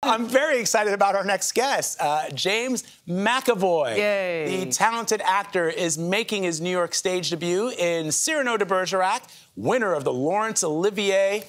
I'm very excited about our next guest, James McAvoy. Yay. The talented actor is making his New York stage debut in Cyrano de Bergerac, winner of the Laurence Olivier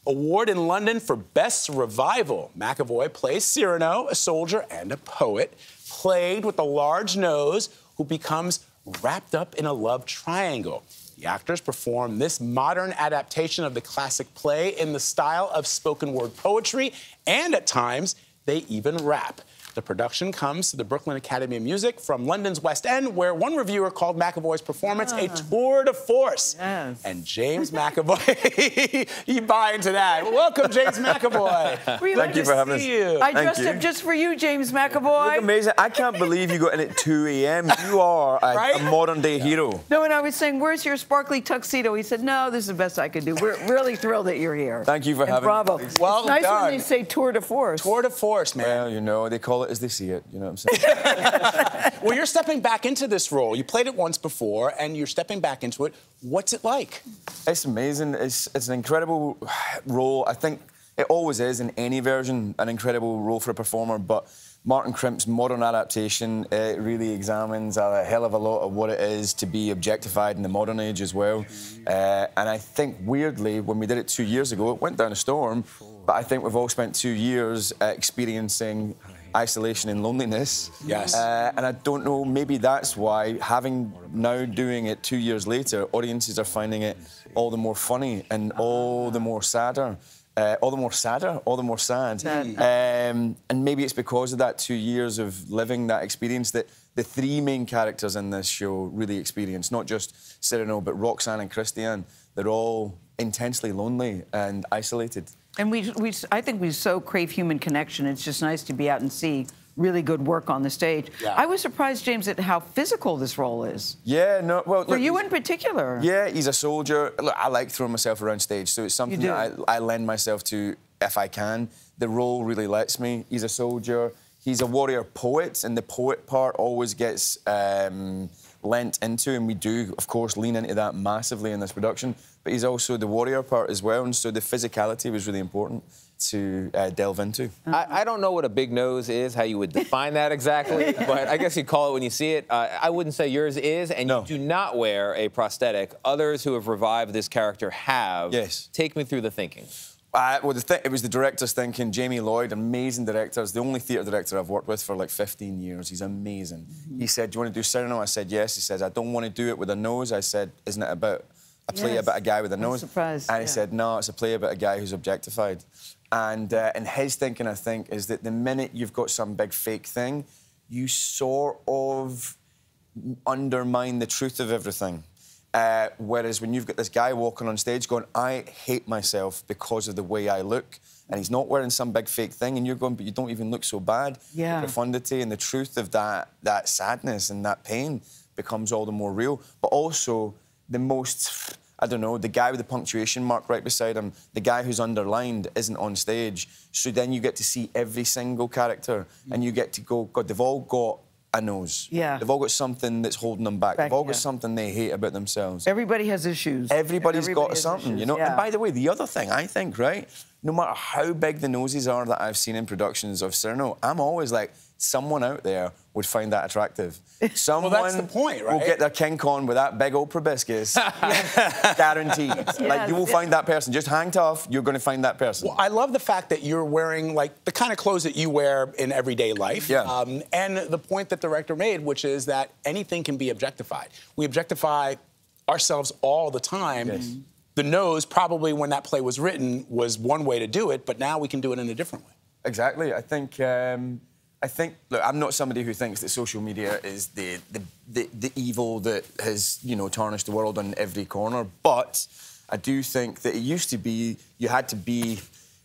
Award in London for Best Revival. McAvoy plays Cyrano, a soldier and a poet, plagued with a large nose, who becomes wrapped up in a love triangle. The actors perform this modern adaptation of the classic play in the style of spoken word poetry, and at times, they even rap. The production comes to the Brooklyn Academy of Music from London's West End, where one reviewer called McAvoy's performance a tour de force. Yes. And James McAvoy, you buy into that. Welcome, James McAvoy. Thank you for having us. I dressed up just for you, James McAvoy. Look amazing. I can't believe you got in at 2 a.m. You are a modern-day hero. No, and I was saying, where's your sparkly tuxedo? He said, no, this is the best I could do. We're really thrilled that you're here. Thank you for having bravo. me. Well it's nice done. when they say tour de force. Tour de force, man. Well, you know, they call it as they see it. You know what I'm saying? Well, you're stepping back into this role. You played it once before, and you're stepping back into it. What's it like? It's amazing. It's an incredible role. I think it always is in any version an incredible role for a performer, but Martin Crimp's modern adaptation, it really examines a hell of a lot of what it is to be objectified in the modern age as well. And I think, weirdly, when we did it 2 years ago, it went down a storm, but I think we've all spent 2 years experiencing isolation and loneliness. Yes. And I don't know, maybe that's why, now doing it 2 years later, audiences are finding it all the more funny and all the more sadder. All the more sad. And maybe it's because of that 2 years of living that experience that the three main characters in this show really experience, not just Cyrano, but Roxanne and Christiane. They're all intensely lonely and isolated. And I think we so crave human connection. It's just nice to be out and see really good work on the stage. Yeah. I was surprised, James, at how physical this role is. Yeah, no, well... For you in particular. Yeah, he's a soldier. Look, I like throwing myself around stage, so it's something that I lend myself to if I can. The role really lets me. He's a soldier. He's a warrior poet, and the poet part always gets lent into, and we do, of course, lean into that massively in this production, but he's also the warrior part as well, and so the physicality was really important to delve into. I don't know what a big nose is, how you would define that exactly, but I guess you call it when you see it. I wouldn't say yours is, and you do not wear a prosthetic. Others who have revived this character have. Yes. Take me through the thinking. Well, it was the director's thinking. Jamie Lloyd, amazing director. He's the only theatre director I've worked with for like 15 years. He's amazing. He said, do you want to do Cyrano? I said, yes. He says, I don't want to do it with a nose. I said, isn't it about a play about a guy with a nose? Surprised. And he said, no, it's a play about a guy who's objectified. And his thinking, I think, is that the minute you've got some big fake thing, you sort of undermine the truth of everything. Whereas when you've got this guy walking on stage going, I hate myself because of the way I look, and he's not wearing some big fake thing, and you're going, but you don't even look so bad. Yeah. The profundity and the truth of that sadness and that pain becomes all the more real. But also, the most, I don't know, the guy with the punctuation mark right beside him, the guy who's underlined isn't on stage. So then you get to see every single character, and you get to go, God, they've all got a nose. Yeah. They've all got something that's holding them back. They've all got something they hate about themselves. Everybody has issues. Everybody got something, issues, you know? yeah. And by the way, the other thing, I think, right, no matter how big the noses are that I've seen in productions of Cyrano, I'm always like, someone out there would find that attractive. Someone well, that's the point, right? will get their King Kong with that big old proboscis. Guaranteed. Like, you will find that person. Just hang tough, you're going to find that person. Well, I love the fact that you're wearing, like, the kind of clothes that you wear in everyday life. Yeah. And the point that the director made, which is that anything can be objectified. We objectify ourselves all the time. Yes. The nose, probably when that play was written, was one way to do it, but now we can do it in a different way. Exactly. I think, look, I'm not somebody who thinks that social media is the evil that has, you know, tarnished the world on every corner, but I do think that it used to be you had to be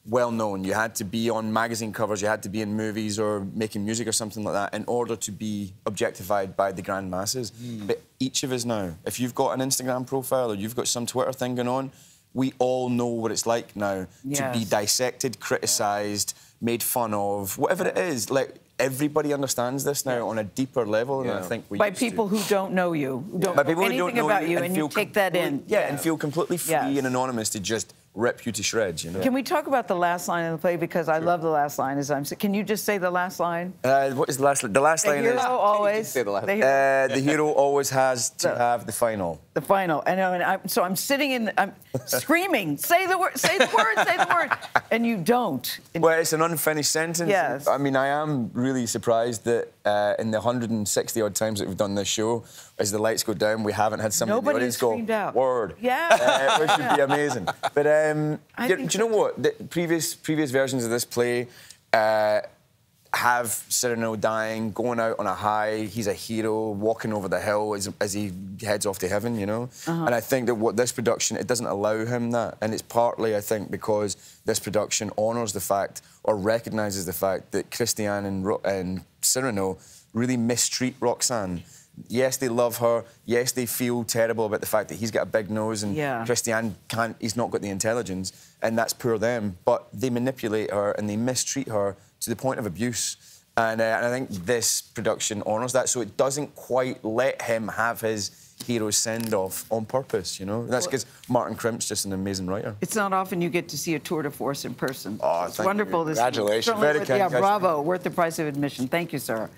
well-known, you had to be on magazine covers, you had to be in movies or making music or something like that in order to be objectified by the grand masses. But each of us now, if you've got an Instagram profile or you've got some Twitter thing going on, we all know what it's like now to be dissected, criticised, made fun of, whatever it is. Like, everybody understands this now on a deeper level than I think we by used to. people who don't know you, who don't know anything about you, and you take that in. Yeah, and feel completely free and anonymous to just rip you to shreds, you know. Can we talk about the last line of the play? Because I love the last line. Can you just say the last line? What is the last line? The last line is... Always, say the last the hero always has to have the final. The final. So I'm sitting I'm screaming, say the word, say the word, say the word. And you don't. Well, it's an unfinished sentence. Yes. I mean, I am really surprised that in the 160 odd times that we've done this show, as the lights go down, we haven't had somebody in the audience go, out. word. Yeah. Which would be amazing. But do you know what? The previous versions of this play have Cyrano dying, going out on a high. He's a hero, walking over the hill as he heads off to heaven, you know? And I think that what this production, it doesn't allow him that. And it's partly, I think, because this production honours the fact, or recognises the fact, that Christiane and Cyrano really mistreat Roxanne. Yes, they love her. Yes, they feel terrible about the fact that he's got a big nose and Christiane he's not got the intelligence, and that's poor them. But they manipulate her and they mistreat her to the point of abuse. And I think this production honours that, so it doesn't quite let him have his hero's send-off on purpose, you know? And that's because Martin Crimp's just an amazing writer. It's not often you get to see a tour de force in person. Oh, it's wonderful. Congratulations. Bravo, worth the price of admission. Thank you, sir.